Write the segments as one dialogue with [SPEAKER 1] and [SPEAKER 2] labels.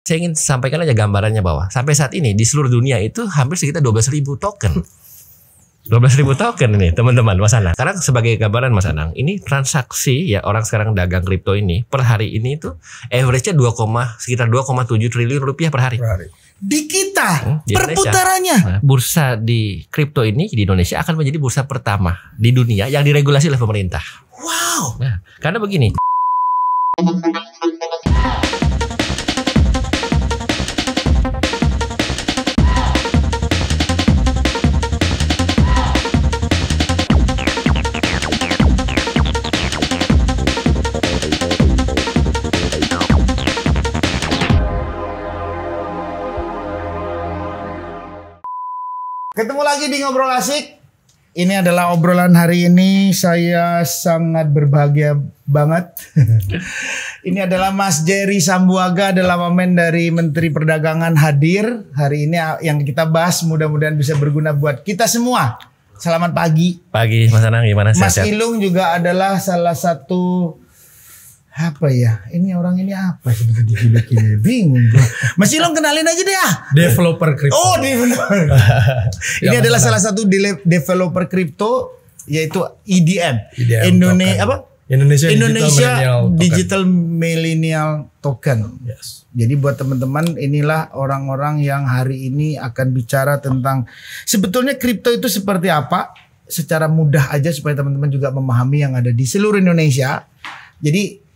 [SPEAKER 1] Saya ingin sampaikan aja gambarannya bahwa sampai saat ini di seluruh dunia itu hampir sekitar 12.000 token. 12.000 token ini teman-teman Mas Anang. Sekarang sebagai gambaran Mas Anang, ini transaksi ya orang sekarang dagang kripto ini per hari ini itu average-nya sekitar 2,7 triliun rupiah per hari.
[SPEAKER 2] Di kita
[SPEAKER 1] di
[SPEAKER 2] perputarannya.
[SPEAKER 1] Nah, bursa di kripto ini di Indonesia akan menjadi bursa pertama di dunia yang diregulasi oleh pemerintah.
[SPEAKER 2] Wow.
[SPEAKER 1] Nah, karena begini.
[SPEAKER 2] Ketemu lagi di Ngobrol Asik. Ini adalah obrolan hari ini. Saya sangat berbahagia banget. Ini adalah Mas Jerry Sambuaga, adalah wamen dari Menteri Perdagangan hadir. Hari ini yang kita bahas mudah-mudahan bisa berguna buat kita semua. Selamat pagi.
[SPEAKER 1] Pagi Mas Anang, gimana?
[SPEAKER 2] Mas Ilung juga adalah salah satu apa ya? Ini orang ini apa sih? Bingung gua. Mas Ilung kenalin aja deh ah.
[SPEAKER 3] Developer kripto.
[SPEAKER 2] Oh, developer. Ini adalah salah satu developer kripto yaitu EDM. Indonesia Digital Millennial Token.
[SPEAKER 3] Yes.
[SPEAKER 2] Jadi buat teman-teman, inilah orang-orang yang hari ini akan bicara tentang sebetulnya kripto itu seperti apa secara mudah aja supaya teman-teman juga memahami yang ada di seluruh Indonesia. Jadi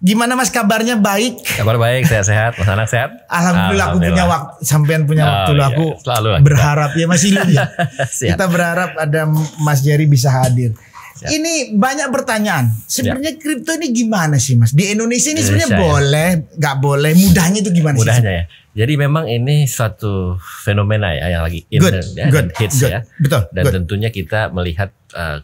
[SPEAKER 2] gimana Mas kabarnya? Baik?
[SPEAKER 1] Kabar baik, sehat-sehat. Mas Anang sehat?
[SPEAKER 2] Alhamdulillah, aku punya waktu, sampean punya waktu.
[SPEAKER 1] Iya,
[SPEAKER 2] Aku
[SPEAKER 1] selalu
[SPEAKER 2] berharap ya Mas Ilung ya. Kita berharap ada Mas Jerry bisa hadir.
[SPEAKER 1] Siap.
[SPEAKER 2] Ini banyak pertanyaan. Sebenarnya kripto ini gimana sih Mas? Di Indonesia ini sebenarnya boleh, nggak boleh? Mudahnya itu gimana sih?
[SPEAKER 1] Mudahnya ya. Jadi memang ini suatu fenomena ya yang lagi in dan hits ya.
[SPEAKER 2] Betul.
[SPEAKER 1] Dan tentunya kita melihat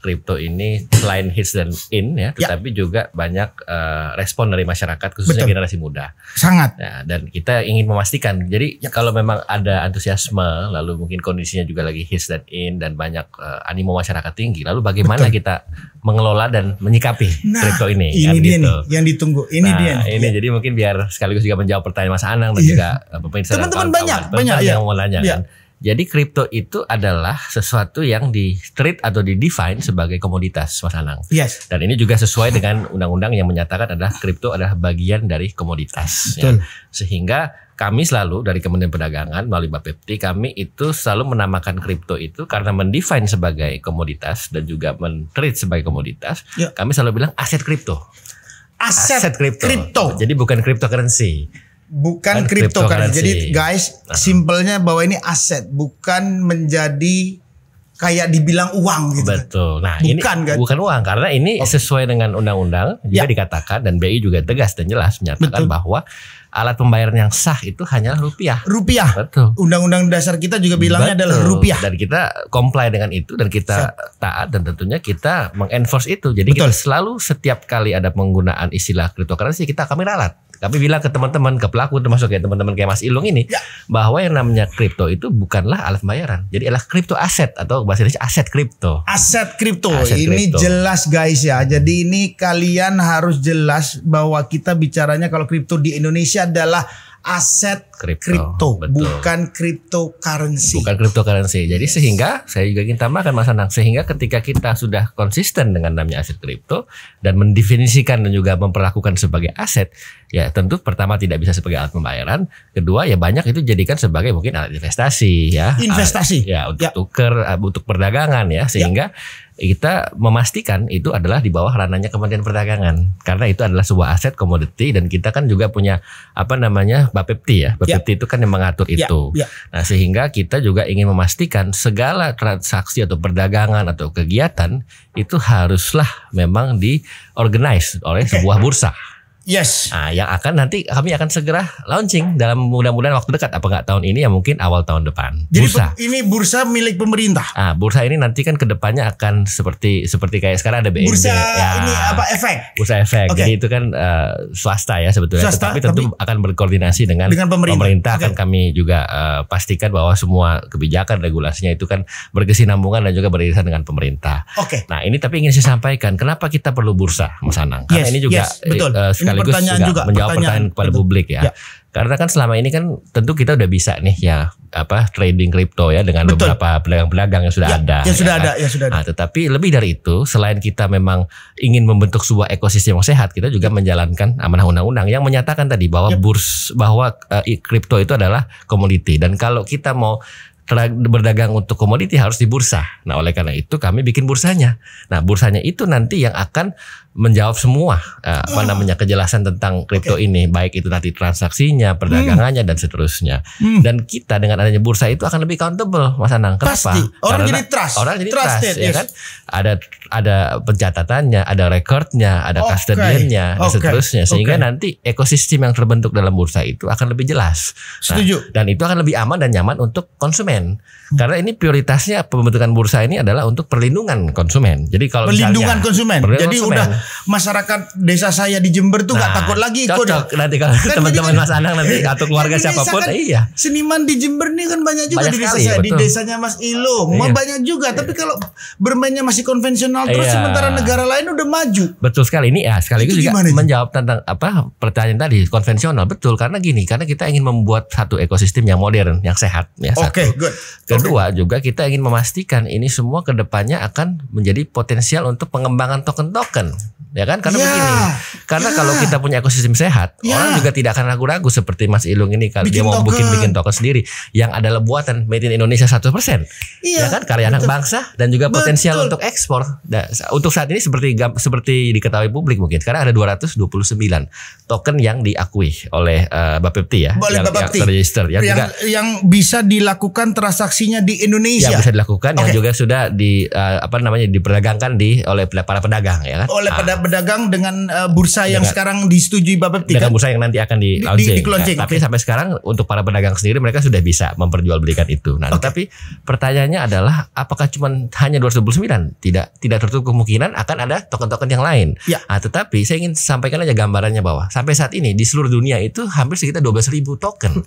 [SPEAKER 1] kripto ini selain hits dan in ya, tetapi juga banyak respon dari masyarakat khususnya generasi muda.
[SPEAKER 2] Sangat.
[SPEAKER 1] Ya, dan kita ingin memastikan. Jadi kalau memang ada antusiasme, lalu mungkin kondisinya juga lagi hits dan in dan banyak animo masyarakat tinggi, lalu bagaimana kita mengelola dan menyikapi kripto ini?
[SPEAKER 2] Ini
[SPEAKER 1] kan
[SPEAKER 2] dia
[SPEAKER 1] gitu.
[SPEAKER 2] nih yang ditunggu. Ini dia.
[SPEAKER 1] Ini jadi mungkin biar sekaligus juga menjawab pertanyaan Mas Anang dan juga pemirsa
[SPEAKER 2] teman-teman banyak
[SPEAKER 1] yang mau nanya kan. Jadi kripto itu adalah sesuatu yang di-treat atau di-define sebagai komoditas Mas Anang.
[SPEAKER 2] Yes.
[SPEAKER 1] Dan ini juga sesuai dengan undang-undang yang menyatakan adalah kripto adalah bagian dari komoditas. Ya. Sehingga kami selalu dari Kementerian Perdagangan melalui Bapepti, kami itu selalu menamakan kripto itu karena mendefine sebagai komoditas dan juga men-treat sebagai komoditas. Kami selalu bilang aset kripto.
[SPEAKER 2] Aset kripto.
[SPEAKER 1] Jadi bukan cryptocurrency.
[SPEAKER 2] Bukan cryptocurrency. Jadi guys, simpelnya bahwa ini aset, bukan menjadi kayak dibilang uang gitu.
[SPEAKER 1] Betul. Nah,
[SPEAKER 2] bukan,
[SPEAKER 1] ini
[SPEAKER 2] kan?
[SPEAKER 1] Bukan uang karena ini sesuai dengan undang-undang juga dikatakan dan BI juga tegas dan jelas menyatakan bahwa alat pembayaran yang sah itu hanyalah rupiah. Betul.
[SPEAKER 2] Undang-undang dasar kita juga bilangnya adalah rupiah.
[SPEAKER 1] Dan kita comply dengan itu dan kita taat dan tentunya kita mengenforce itu. Jadi kita selalu setiap kali ada penggunaan istilah cryptocurrency kami ralat. Kami bilang ke teman-teman, ke pelaku termasuk ya teman-teman kayak Mas Ilung ini bahwa yang namanya kripto itu bukanlah alat pembayaran. Jadi adalah kripto aset atau bahasa Indonesia aset kripto.
[SPEAKER 2] Aset kripto. Ini jelas guys ya. Jadi ini kalian harus jelas bahwa kita bicaranya kalau kripto di Indonesia adalah aset kripto, bukan cryptocurrency.
[SPEAKER 1] Bukan cryptocurrency. Jadi sehingga saya juga ingin tambahkan Mas Anang, sehingga ketika kita sudah konsisten dengan namanya aset kripto dan mendefinisikan dan juga memperlakukan sebagai aset, ya tentu pertama tidak bisa sebagai alat pembayaran, kedua ya banyak itu jadikan sebagai mungkin alat investasi ya. Untuk tuker, untuk perdagangan ya, sehingga kita memastikan itu adalah di bawah ranahnya Kementerian Perdagangan karena itu adalah sebuah aset komoditi dan kita kan juga punya Bapepti ya. Bapepti itu kan yang mengatur itu. Nah, sehingga kita juga ingin memastikan segala transaksi atau perdagangan atau kegiatan itu haruslah memang diorganize oleh sebuah bursa.
[SPEAKER 2] Yes.
[SPEAKER 1] Nah, yang akan nanti kami akan segera launching dalam mudah-mudahan waktu dekat, apa enggak tahun ini ya mungkin awal tahun depan.
[SPEAKER 2] Jadi ini bursa milik pemerintah.
[SPEAKER 1] Nah, bursa ini nanti kan kedepannya akan seperti kayak sekarang ada BND.
[SPEAKER 2] Bursa ini apa efek?
[SPEAKER 1] Bursa efek. Jadi itu kan swasta ya sebetulnya. Tapi tentu akan berkoordinasi dengan pemerintah. Akan kami juga pastikan bahwa semua kebijakan regulasinya itu kan berkesinambungan dan juga beririsan dengan pemerintah. Nah ini tapi ingin saya sampaikan kenapa kita perlu bursa Mas Anang. Karena ini juga sekaligus juga menjawab pertanyaan kepada publik ya. Karena kan selama ini kan tentu kita udah bisa nih ya trading kripto ya dengan beberapa pedagang-pedagang yang sudah ada.
[SPEAKER 2] Yang sudah ada.
[SPEAKER 1] Nah, tetapi lebih dari itu, selain kita memang ingin membentuk sebuah ekosistem yang sehat, kita juga menjalankan amanah undang-undang yang menyatakan tadi bahwa kripto itu adalah komoditi, dan kalau kita mau berdagang untuk komoditi harus di bursa. Nah, oleh karena itu kami bikin bursanya. Nah, bursanya itu nanti yang akan menjawab semua kejelasan tentang kripto ini, baik itu nanti transaksinya, perdagangannya dan seterusnya. Dan kita dengan adanya bursa itu akan lebih accountable, Mas Anang. Kenapa?
[SPEAKER 2] Pasti. Orang jadi
[SPEAKER 1] trust, ya kan? Ada pencatatannya, ada recordnya, ada custodiannya dan seterusnya, sehingga nanti ekosistem yang terbentuk dalam bursa itu akan lebih jelas.
[SPEAKER 2] Setuju.
[SPEAKER 1] Dan itu akan lebih aman dan nyaman untuk konsumen. Karena ini prioritasnya pembentukan bursa ini adalah untuk perlindungan konsumen. Jadi kalau
[SPEAKER 2] perlindungan konsumen. Jadi udah masyarakat desa saya di Jember tuh nggak takut lagi.
[SPEAKER 1] Cocok nanti kalau teman-teman Mas Anang nanti atau keluarga siapapun,
[SPEAKER 2] kan, seniman di Jember nih kan banyak juga di desa saya, di desanya Mas Ilung, banyak juga. Tapi kalau bermainnya masih konvensional terus, sementara negara lain udah maju.
[SPEAKER 1] Betul sekali, ini ya sekaligus juga menjawab tentang pertanyaan tadi konvensional. Betul, karena kita ingin membuat satu ekosistem yang modern, yang sehat ya.
[SPEAKER 2] Good.
[SPEAKER 1] Kedua juga kita ingin memastikan ini semua kedepannya akan menjadi potensial untuk pengembangan token-token, ya kan? Karena begini, karena kalau kita punya ekosistem sehat, orang juga tidak akan ragu-ragu seperti Mas Ilung ini kalau dia mau bikin token sendiri yang adalah buatan made in Indonesia 100%, ya kan? Karya anak bangsa dan juga potensial untuk ekspor. Nah, untuk saat ini seperti diketahui publik mungkin sekarang ada 229 token yang diakui oleh Bapepti ya, yang terregister,
[SPEAKER 2] yang bisa dilakukan transaksinya di Indonesia.
[SPEAKER 1] Yang bisa dilakukan, yang juga sudah diperdagangkan oleh para pedagang, ya kan?
[SPEAKER 2] Oleh pedagang dengan bursa yang sekarang disetujui Bapepti.
[SPEAKER 1] Dengan bursa yang nanti akan di launching. Tapi sampai sekarang untuk para pedagang sendiri mereka sudah bisa memperjualbelikan itu. Nah, tapi pertanyaannya adalah apakah cuma hanya 229? Tidak tertutup kemungkinan akan ada token-token yang lain. Nah, tetapi saya ingin sampaikan aja gambarannya bahwa sampai saat ini di seluruh dunia itu hampir sekitar 12.000 token.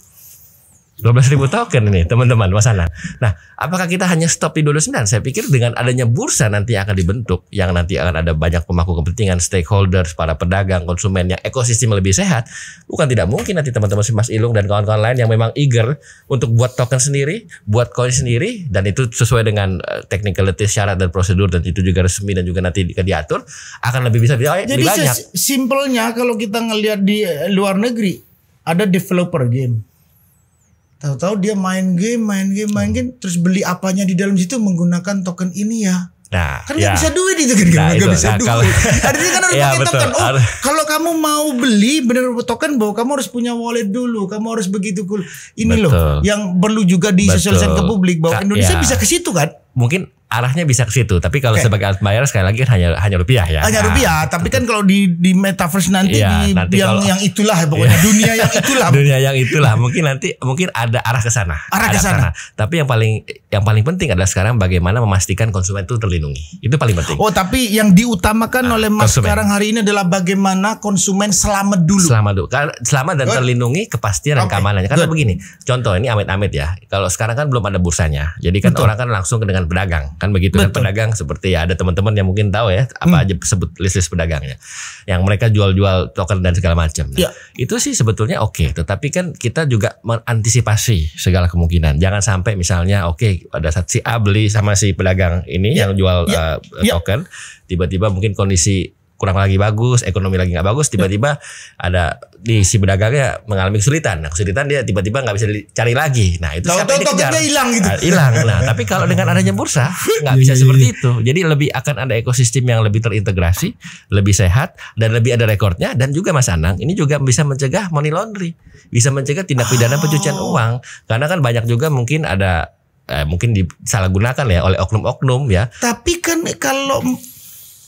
[SPEAKER 1] 12.000 token ini teman-teman, Mas Anang. Nah, apakah kita hanya stop di 29? Saya pikir dengan adanya bursa nanti akan dibentuk, yang nanti akan ada banyak pemangku kepentingan, stakeholders, para pedagang, konsumen, yang ekosistem lebih sehat. Bukan tidak mungkin nanti teman-teman Mas Ilung dan kawan-kawan lain yang memang eager untuk buat token sendiri, buat coin sendiri, dan itu sesuai dengan technicalities, syarat dan prosedur, dan itu juga resmi dan juga nanti diatur, akan lebih bisa lebih banyak.
[SPEAKER 2] Jadi simpelnya kalau kita ngelihat di luar negeri, ada developer game. Tahu-tahu dia main game, terus beli apanya di dalam situ menggunakan token ini ya.
[SPEAKER 1] Nah,
[SPEAKER 2] kan nggak bisa duit itu kan, nggak bisa duit. Artinya kan harus pakai token. Kalau kamu mau beli bener token, bahwa kamu harus punya wallet dulu, kamu harus begitu cool. Ini loh yang perlu juga disosialisasikan ke publik bahwa Indonesia bisa ke situ kan.
[SPEAKER 1] Mungkin arahnya bisa ke situ, tapi kalau sebagai alat bayar sekali lagi kan hanya rupiah ya.
[SPEAKER 2] Hanya rupiah, tapi kan kalau di metaverse nanti yang itulah pokoknya dunia yang itulah.
[SPEAKER 1] Dunia yang itulah mungkin ada arah ke sana. Tapi yang paling penting adalah sekarang bagaimana memastikan konsumen itu terlindungi. Itu paling penting.
[SPEAKER 2] Oh, tapi yang diutamakan oleh Mas sekarang hari ini adalah bagaimana konsumen selamat dulu.
[SPEAKER 1] Selamat dan terlindungi, kepastian dan keamanannya. Karena begini, contoh ini amit-amit ya. Kalau sekarang kan belum ada bursanya. Jadi kan orang kan langsung dengan pedagang. Kan begitu kan, pedagang seperti ada teman-teman yang mungkin tahu ya apa aja sebut list pedagangnya yang mereka jual-jual token dan segala macam. Nah, itu sih sebetulnya oke, tetapi kan kita juga mengantisipasi segala kemungkinan. Jangan sampai misalnya pada saat si A beli sama si pedagang ini yang jual token, tiba-tiba mungkin kondisi kurang lagi bagus, ekonomi lagi nggak bagus, tiba-tiba ada di si pedagangnya mengalami kesulitan. Nah, kesulitan dia tiba-tiba nggak bisa dicari lagi. Nah, itu siapa yang dikejar?
[SPEAKER 2] Hilang gitu.
[SPEAKER 1] Hilang. Nah, tapi kalau dengan adanya bursa nggak bisa seperti itu. Jadi lebih akan ada ekosistem yang lebih terintegrasi, lebih sehat, dan lebih ada rekornya. Dan juga Mas Anang, ini juga bisa mencegah money laundry, bisa mencegah tindak pidana pencucian uang. Karena kan banyak juga mungkin ada mungkin disalahgunakan ya oleh oknum-oknum ya.
[SPEAKER 2] Tapi kan kalau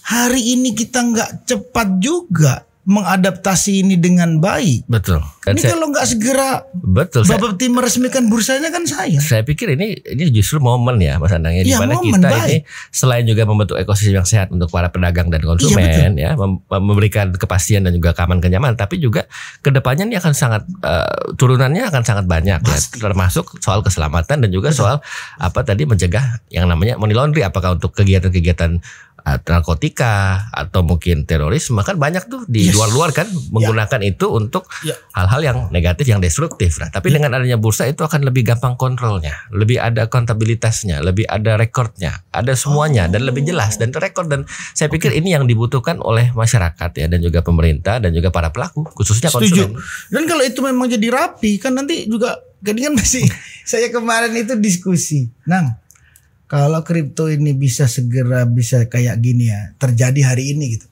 [SPEAKER 2] hari ini kita nggak cepat juga mengadaptasi ini dengan baik.
[SPEAKER 1] Betul.
[SPEAKER 2] Ini kalau nggak segera Bapepti meresmikan bursanya kan
[SPEAKER 1] Saya pikir ini justru momen ya Mas Anang ya, di mana kita ini selain juga membentuk ekosistem yang sehat untuk para pedagang dan konsumen memberikan kepastian dan juga kenyamanan, tapi juga kedepannya ini akan sangat turunannya akan sangat banyak ya, termasuk soal keselamatan dan juga soal mencegah yang namanya money laundry, apakah untuk kegiatan-kegiatan narkotika atau mungkin terorisme kan banyak tuh di luar-luar kan menggunakan itu untuk hal-hal yang negatif, yang destruktif. Nah, tapi dengan adanya bursa itu akan lebih gampang kontrolnya, lebih ada akuntabilitasnya, lebih ada rekornya, ada semuanya dan lebih jelas dan terekor. Dan saya pikir ini yang dibutuhkan oleh masyarakat ya, dan juga pemerintah dan juga para pelaku khususnya konsumen.
[SPEAKER 2] Dan kalau itu memang jadi rapi kan nanti juga kan masih saya kemarin itu diskusi, Nang. Kalau kripto ini bisa segera bisa kayak gini ya, terjadi hari ini gitu.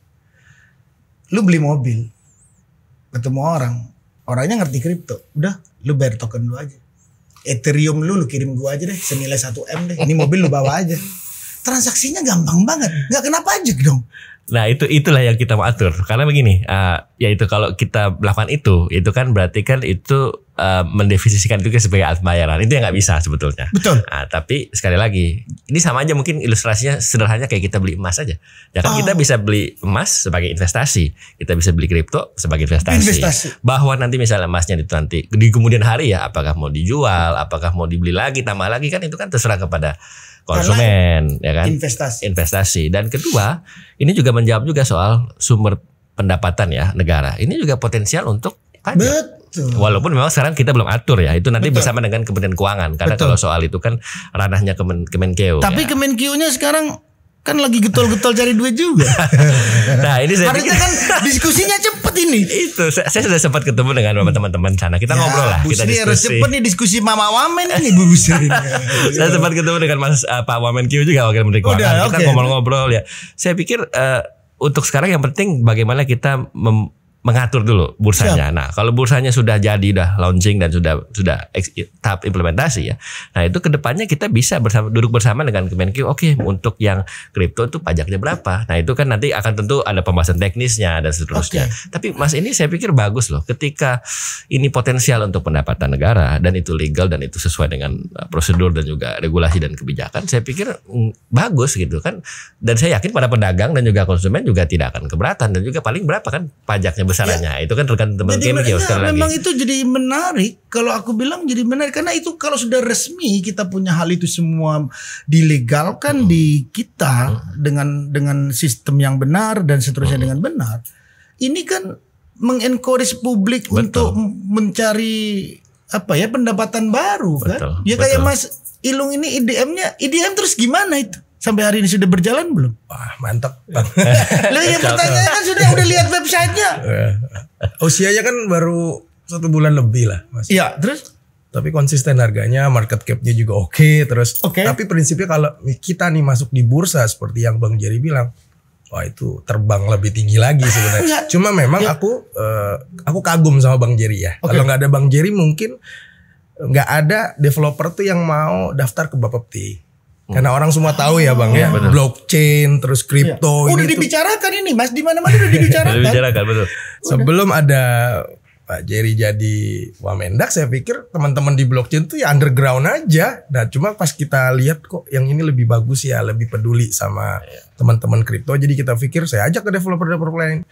[SPEAKER 2] Lu beli mobil, ketemu orangnya ngerti kripto, udah lu bayar token lu aja. Ethereum lu kirim gua aja deh, senilai 1M deh. Ini mobil lu bawa aja. Transaksinya gampang banget, nggak kena pajak dong.
[SPEAKER 1] Nah itulah yang kita mau atur. Karena begini, yaitu kalau kita melakukan itu kan berarti kan itu mendefinisikan itu sebagai alat pembayaran. Itu yang nggak bisa sebetulnya.
[SPEAKER 2] Betul.
[SPEAKER 1] Nah, tapi sekali lagi, ini sama aja mungkin ilustrasinya sederhananya kayak kita beli emas aja. Ya kan kita bisa beli emas sebagai investasi, kita bisa beli kripto sebagai investasi. Bahwa nanti misalnya emasnya itu nanti di kemudian hari ya, apakah mau dijual, apakah mau dibeli lagi, tambah lagi, kan itu kan terserah kepada konsumen. Karena ya kan, investasi. Dan kedua, ini juga menjawab juga soal sumber pendapatan ya negara. Ini juga potensial untuk pajak. Betul. Walaupun memang sekarang kita belum atur ya, itu nanti bersama dengan Kementerian Keuangan. Karena kalau soal itu kan ranahnya Kemenkeu.
[SPEAKER 2] Tapi ya. Kemenkeu-nya sekarang kan lagi getol-getol cari duit juga.
[SPEAKER 1] Nah ini saya
[SPEAKER 2] harusnya kan diskusinya cepet ini.
[SPEAKER 1] Itu saya sudah sempat ketemu dengan teman-teman sana. Kita ngobrol lah, kita diskusi.
[SPEAKER 2] Harus cepet nih diskusi Mama Wamen ini Bu Sri.
[SPEAKER 1] Saya sempat ketemu dengan Pak Wamenkeu juga, Wakil Menteri Keuangan. Kita ngobrol-ngobrol ya. Saya pikir untuk sekarang yang penting bagaimana kita mengatur dulu bursanya. Siap. Nah, kalau bursanya sudah jadi, udah launching dan sudah tahap implementasi ya. Nah, itu kedepannya kita bisa duduk bersama dengan Kemenkeu. Oke, untuk yang kripto itu pajaknya berapa? Nah, itu kan nanti akan tentu ada pembahasan teknisnya dan seterusnya. Tapi Mas, ini saya pikir bagus loh. Ketika ini potensial untuk pendapatan negara dan itu legal dan itu sesuai dengan prosedur dan juga regulasi dan kebijakan, saya pikir bagus gitu kan. Dan saya yakin para pedagang dan juga konsumen juga tidak akan keberatan, dan juga paling berapa kan pajaknya besarannya. Itu kan tergantung Kemenkeu sekali lagi.
[SPEAKER 2] Memang itu jadi menarik. Kalau aku bilang jadi menarik karena itu kalau sudah resmi kita punya hal itu semua dilegalkan di kita dengan sistem yang benar dan seterusnya dengan benar. Ini kan mengencourage publik untuk mencari pendapatan baru kan. Ya kayak Mas Ilung ini IDM terus gimana itu? Sampai hari ini sudah berjalan belum?
[SPEAKER 3] Wah, mantap.
[SPEAKER 2] Lah ya pertanyaannya kan udah lihat websitenya.
[SPEAKER 3] Usianya kan baru 1 bulan lebih lah, Mas.
[SPEAKER 2] Iya, terus?
[SPEAKER 3] Tapi konsisten harganya, market cap-nya juga oke. Terus, tapi prinsipnya kalau kita nih masuk di bursa seperti yang Bang Jerry bilang, wah itu terbang lebih tinggi lagi sebenarnya. Cuma memang aku kagum sama Bang Jerry ya. Kalau nggak ada Bang Jerry mungkin nggak ada developer tuh yang mau daftar ke Bapepti. Karena orang semua tahu ya Bang ya, blockchain terus kripto
[SPEAKER 2] udah dibicarakan ini Mas, di mana-mana udah dibicarakan.
[SPEAKER 1] Betul.
[SPEAKER 3] Sebelum ada Pak Jerry jadi Wamendak, saya pikir teman-teman di blockchain tuh ya underground aja. Nah, cuma pas kita lihat kok yang ini lebih bagus ya, lebih peduli sama teman-teman kripto. Jadi kita pikir saya ajak ke developer-developer lain.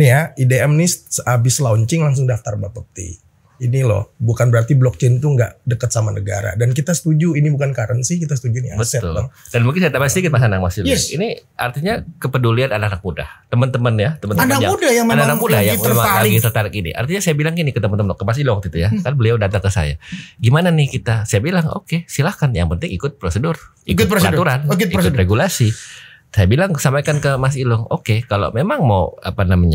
[SPEAKER 3] Nih ya, IDM nih habis launching langsung daftar Bapepti. Ini loh, bukan berarti blockchain itu nggak dekat sama negara. Dan kita setuju ini bukan currency, kita setuju ini aset.
[SPEAKER 1] Betul.
[SPEAKER 3] Bang.
[SPEAKER 1] Dan mungkin saya tambah sedikit Mas Anang, Mas Ilung. Ini artinya kepedulian anak-anak muda, teman-teman ya, teman-teman anak muda yang memang lagi tertarik ini. Artinya saya bilang gini ke teman-teman, ke Mas Ilung waktu itu ya, kan beliau datang ke saya. Gimana nih kita? Saya bilang oke, silahkan. Yang penting ikut prosedur, ikut peraturan, ikut regulasi. Saya bilang sampaikan ke Mas Ilung, oke, kalau memang mau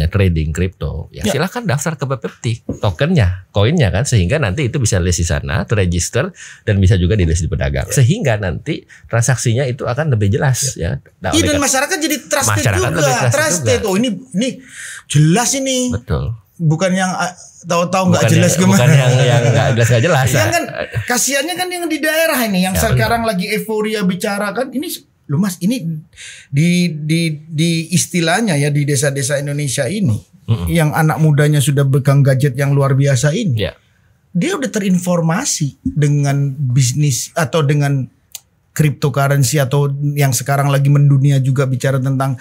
[SPEAKER 1] trading kripto, ya silahkan daftar ke Bapepti, tokennya, koinnya kan, sehingga nanti itu bisa list di sana, terregister dan bisa juga di list di pedagang, sehingga nanti transaksinya itu akan lebih jelas ya. Nah,
[SPEAKER 2] dan masyarakat jadi trusted juga, trusted. Oh ini jelas ini.
[SPEAKER 1] Betul.
[SPEAKER 2] Bukan yang tahu-tahu nggak jelas gimana.
[SPEAKER 1] Bukan yang nggak jelas.
[SPEAKER 2] Yang kan kasiannya kan yang di daerah ini, yang sekarang lagi euforia bicara kan ini. Loh Mas, ini di istilahnya ya di desa-desa Indonesia ini, yang anak mudanya sudah pegang gadget yang luar biasa ini, dia udah terinformasi dengan bisnis atau dengan cryptocurrency atau yang sekarang lagi mendunia juga bicara tentang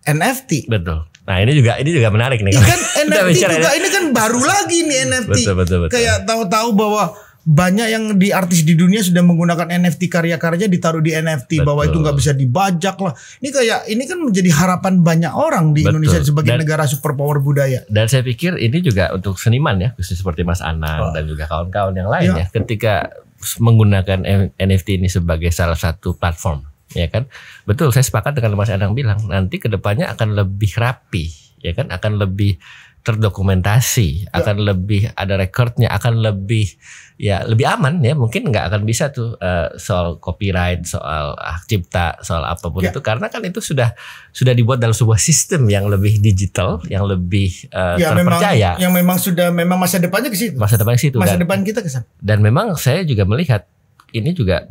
[SPEAKER 2] NFT.
[SPEAKER 1] Betul. Nah ini juga menarik nih.
[SPEAKER 2] Kan NFT juga ini kan baru lagi nih NFT.
[SPEAKER 1] Betul.
[SPEAKER 2] Kayak tahu-tahu bahwa banyak yang di artis di dunia sudah menggunakan NFT, karya-karyanya ditaruh di NFT. Bahwa itu nggak bisa dibajak lah. Ini kan menjadi harapan banyak orang di Indonesia sebagai negara superpower budaya.
[SPEAKER 1] Dan saya pikir ini juga untuk seniman ya, khusus seperti Mas Anang dan juga kawan-kawan yang lain ya, ketika menggunakan NFT ini sebagai salah satu platform, ya kan? Betul, saya sepakat dengan Mas Anang bilang, nanti kedepannya akan lebih rapi, ya kan? Akan lebih terdokumentasi, akan lebih ada recordnya, akan lebih aman ya. Mungkin nggak akan bisa tuh soal copyright, soal hak cipta, soal apapun itu, karena kan itu sudah dibuat dalam sebuah sistem yang lebih digital, yang lebih terpercaya.
[SPEAKER 2] Yang memang masa depannya ke situ.
[SPEAKER 1] Masa depan situ.
[SPEAKER 2] Masa depan kita ke sana.
[SPEAKER 1] Dan memang saya juga melihat ini juga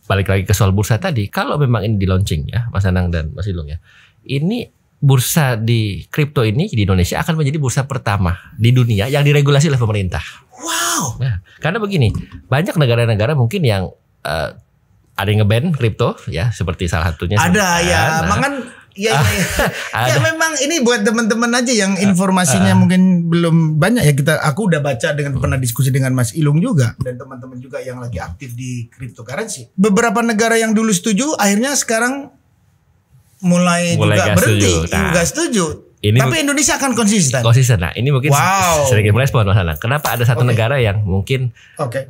[SPEAKER 1] balik lagi ke soal bursa tadi. Kalau memang ini di launching ya, Mas Anang dan Mas Ilung ya, ini bursa di kripto ini di Indonesia akan menjadi bursa pertama di dunia yang diregulasi oleh pemerintah.
[SPEAKER 2] Wow.
[SPEAKER 1] Nah, karena begini, banyak negara-negara mungkin yang ada yang nge-ban kripto ya, seperti salah satunya.
[SPEAKER 2] Ada ya, ya memang ini buat teman-teman aja yang informasinya mungkin belum banyak ya, aku udah baca pernah diskusi dengan Mas Ilung juga dan teman-teman juga yang lagi aktif di cryptocurrency. Beberapa negara yang dulu setuju akhirnya sekarang mulai juga berhenti, nggak setuju. Tapi Indonesia akan konsisten.
[SPEAKER 1] Nah, ini mungkin sedikit merespon Mas Anang. Kenapa ada satu negara yang mungkin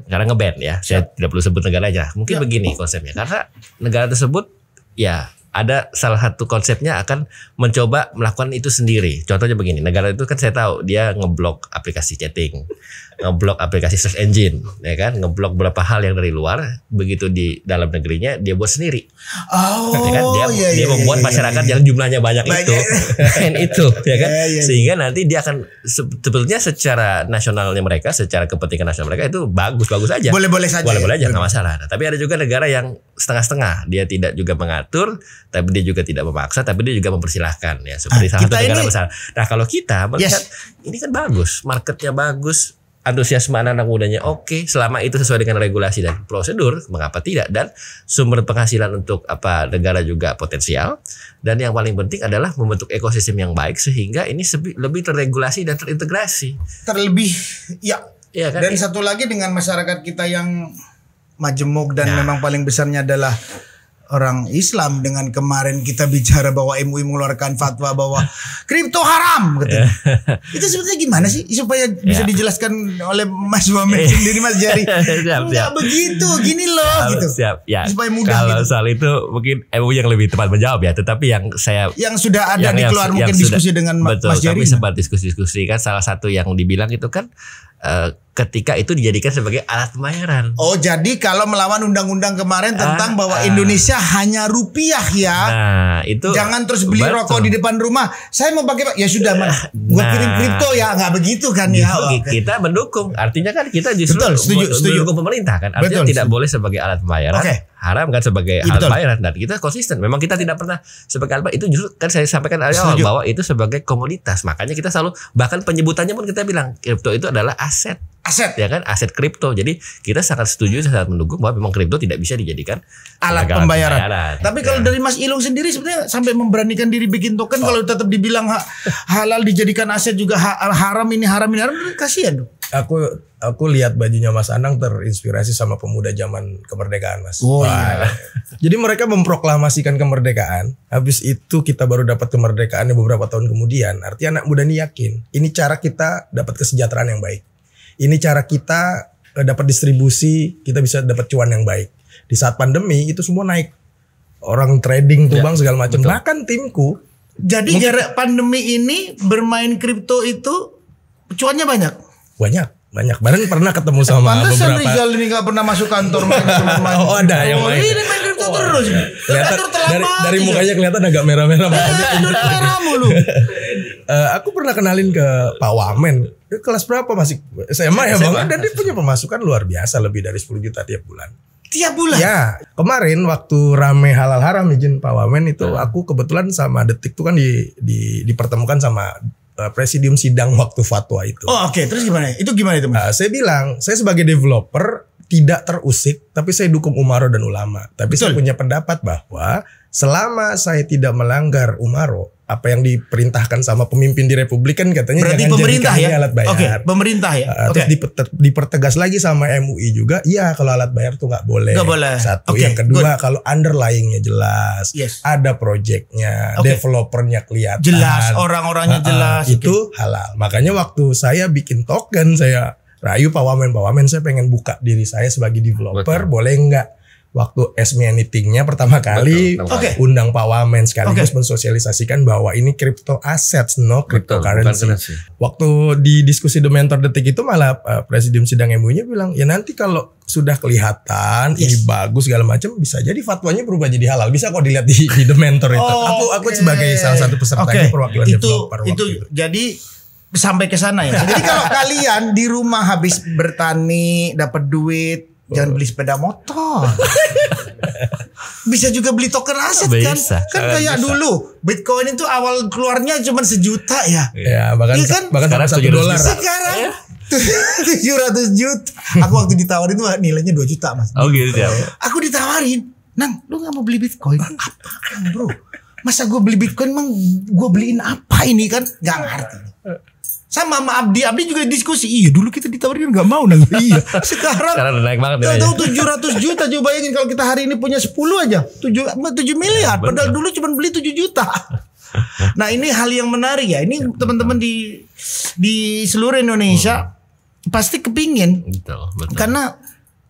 [SPEAKER 1] karena nge-ban ya, saya tidak perlu sebut negaranya. Mungkin begini konsepnya, karena negara tersebut ya ada salah satu konsepnya akan mencoba melakukan itu sendiri. Contohnya begini, negara itu kan saya tahu dia ngeblok aplikasi chatting, ngeblok aplikasi search engine, ya kan, ngeblok beberapa hal yang dari luar. Begitu di dalam negerinya dia buat sendiri. Ya kan? Dia membuat masyarakat yang jumlahnya banyak itu, ya kan, sehingga nanti dia akan sebetulnya secara nasionalnya mereka, secara kepentingan nasional mereka itu bagus aja.
[SPEAKER 2] Boleh-boleh saja.
[SPEAKER 1] Boleh-boleh aja, nggak masalah. Nah, tapi ada juga negara yang setengah-setengah, dia tidak juga mengatur, tapi dia juga tidak memaksa, tapi dia juga mempersilahkan ya, seperti salah satu negara besar. Nah, kalau kita melihat ini kan bagus, marketnya bagus, antusiasme anak-anak mudanya oke, selama itu sesuai dengan regulasi dan prosedur, mengapa tidak? Dan sumber penghasilan untuk negara juga potensial, dan yang paling penting adalah membentuk ekosistem yang baik sehingga ini lebih terregulasi dan terintegrasi.
[SPEAKER 2] Terlebih ya kan? Dan satu lagi dengan masyarakat kita yang majemuk dan memang paling besarnya adalah orang Islam, dengan kemarin kita bicara bahwa MUI mengeluarkan fatwa bahwa kripto haram gitu. Itu sebetulnya gimana sih supaya bisa dijelaskan oleh Mas Wamen sendiri, Mas Jerry? Enggak begitu, gini loh gitu. Supaya mudah.
[SPEAKER 1] Kalau
[SPEAKER 2] gitu.
[SPEAKER 1] soal itu mungkin MUI yang lebih tepat menjawab ya, tetapi yang
[SPEAKER 2] sudah ada di keluar mungkin diskusi dengan Mas Jerry.
[SPEAKER 1] Tapi sempat diskusi kan, salah satu yang dibilang itu kan ketika itu dijadikan sebagai alat pembayaran.
[SPEAKER 2] Oh, jadi kalau melawan undang-undang kemarin tentang bahwa Indonesia hanya rupiah ya.
[SPEAKER 1] Nah, itu
[SPEAKER 2] jangan terus beli rokok di depan rumah. Saya mau pakai, ya sudah gua kirim kripto ya, nggak begitu kan ya.
[SPEAKER 1] Kita mendukung. Artinya kan kita justru
[SPEAKER 2] setuju.
[SPEAKER 1] mendukung pemerintah kan. Artinya tidak boleh sebagai alat pembayaran. Haram kan sebagai alat pembayaran, dan kita konsisten. Memang kita tidak pernah sebagai alat, itu justru kan saya sampaikan awal bahwa itu sebagai komoditas. Makanya kita selalu, bahkan penyebutannya pun kita bilang kripto itu adalah aset ya kan, aset kripto. Jadi kita sangat setuju, sangat mendukung bahwa memang kripto tidak bisa dijadikan
[SPEAKER 2] alat pembayaran. Tapi kalau dari Mas Ilung sendiri sebenarnya sampai memberanikan diri bikin token, kalau tetap dibilang halal dijadikan aset juga haram, kasihan dong.
[SPEAKER 3] Aku lihat bajunya Mas Anang terinspirasi sama pemuda zaman kemerdekaan, Mas. Jadi mereka memproklamasikan kemerdekaan, habis itu kita baru dapat kemerdekaannya beberapa tahun kemudian. Artinya anak muda ini yakin, ini cara kita dapat kesejahteraan yang baik. Ini cara kita dapat distribusi, kita bisa dapat cuan yang baik. Di saat pandemi itu semua naik. Orang trading tuh Bang segala macam. Bahkan timku.
[SPEAKER 2] Jadi gara pandemi ini bermain kripto itu cuannya banyak.
[SPEAKER 3] Banyak. Bareng pernah ketemu sama beberapa.
[SPEAKER 2] Rizal ini gak pernah masuk kantor.
[SPEAKER 3] Ada yang main.
[SPEAKER 2] Ini main kripto terus.
[SPEAKER 3] Dari mukanya kelihatan agak merah-merah.
[SPEAKER 2] Merah mulu.
[SPEAKER 3] Aku pernah kenalin ke Pak Wamen. Dia kelas berapa, masih SMA ya Bang? Dan dia punya pemasukan luar biasa, lebih dari 10 juta tiap bulan.
[SPEAKER 2] Tiap bulan?
[SPEAKER 3] Ya, kemarin waktu rame halal haram izin Pak Wamen itu, aku kebetulan sama Detik tuh kan dipertemukan sama presidium sidang waktu fatwa itu.
[SPEAKER 2] Oh oke. Terus gimana? Itu gimana itu Mas?
[SPEAKER 3] Saya bilang, saya sebagai developer tidak terusik, tapi saya dukung Umaro dan ulama. Tapi saya punya pendapat bahwa selama saya tidak melanggar Umaro, apa yang diperintahkan sama pemimpin di Republik kan katanya
[SPEAKER 2] Berarti
[SPEAKER 3] jangan
[SPEAKER 2] pemerintah
[SPEAKER 3] jadikan
[SPEAKER 2] ya?
[SPEAKER 3] ini alat bayar.
[SPEAKER 2] Oke, pemerintah ya.
[SPEAKER 3] Terus dipertegas lagi sama MUI juga, iya kalau alat bayar tuh nggak boleh.
[SPEAKER 2] Nggak boleh.
[SPEAKER 3] Satu,
[SPEAKER 2] Oke,
[SPEAKER 3] yang kedua kalau underlyingnya jelas,
[SPEAKER 2] Yes.
[SPEAKER 3] ada projectnya,
[SPEAKER 2] Oke.
[SPEAKER 3] developernya kelihatan,
[SPEAKER 2] Jelas, orang-orangnya jelas.
[SPEAKER 3] itu halal. Makanya waktu saya bikin token, saya rayu Pak Wamen, saya pengen buka diri saya sebagai developer,
[SPEAKER 1] Betul.
[SPEAKER 3] boleh nggak? Waktu Ask Me Anything-nya pertama kali
[SPEAKER 1] Betul.
[SPEAKER 2] Oke.
[SPEAKER 3] undang Pak Wamen sekaligus mensosialisasikan bahwa ini crypto assets, no cryptocurrency.
[SPEAKER 1] Bukan currency.
[SPEAKER 3] Waktu di diskusi The Mentor Detik itu malah Presidium Sidang MUI-nya bilang, ya nanti kalau sudah kelihatan ini bagus segala macam, bisa jadi fatwanya berubah jadi halal. Bisa kok dilihat di The Mentor itu. Aku sebagai salah satu pesertanya perwakilan developer waktu
[SPEAKER 2] itu.
[SPEAKER 3] itu.
[SPEAKER 2] Jadi sampai ke sana ya. Jadi kalau kalian di rumah habis bertani dapat duit, jangan beli sepeda motor. Bisa juga beli token aset kan?
[SPEAKER 1] Bisa,
[SPEAKER 2] Kan
[SPEAKER 1] sangat
[SPEAKER 2] kayak
[SPEAKER 1] bisa.
[SPEAKER 2] dulu Bitcoin itu awal keluarnya cuma 1 juta ya.
[SPEAKER 3] Ya, bahkan
[SPEAKER 2] Iya kan?
[SPEAKER 3] bahkan
[SPEAKER 1] Sekarang
[SPEAKER 3] sampai $1.
[SPEAKER 2] Sekarang 700 juta. Aku waktu ditawarin tuh nilainya 2 juta mas.
[SPEAKER 1] Oh gitu ya.
[SPEAKER 2] Aku ditawarin, Nang, lu gak mau beli Bitcoin? Apaan bro? Masa gue beli Bitcoin emang gue beliin apa ini kan? Gak ngerti. Sama Abdi juga diskusi. Iya dulu kita ditawarin gak mau Nang. Iya. Sekarang
[SPEAKER 1] Sekarang udah naik banget
[SPEAKER 2] tahu
[SPEAKER 1] nilainya.
[SPEAKER 2] 700 juta. Coba bayangin kalau kita hari ini punya 10 aja 7 miliar. Padahal dulu cuma beli 7 juta. Nah ini hal yang menarik ya. Ini teman-teman di seluruh Indonesia pasti kepingin.
[SPEAKER 1] Betul.
[SPEAKER 2] Karena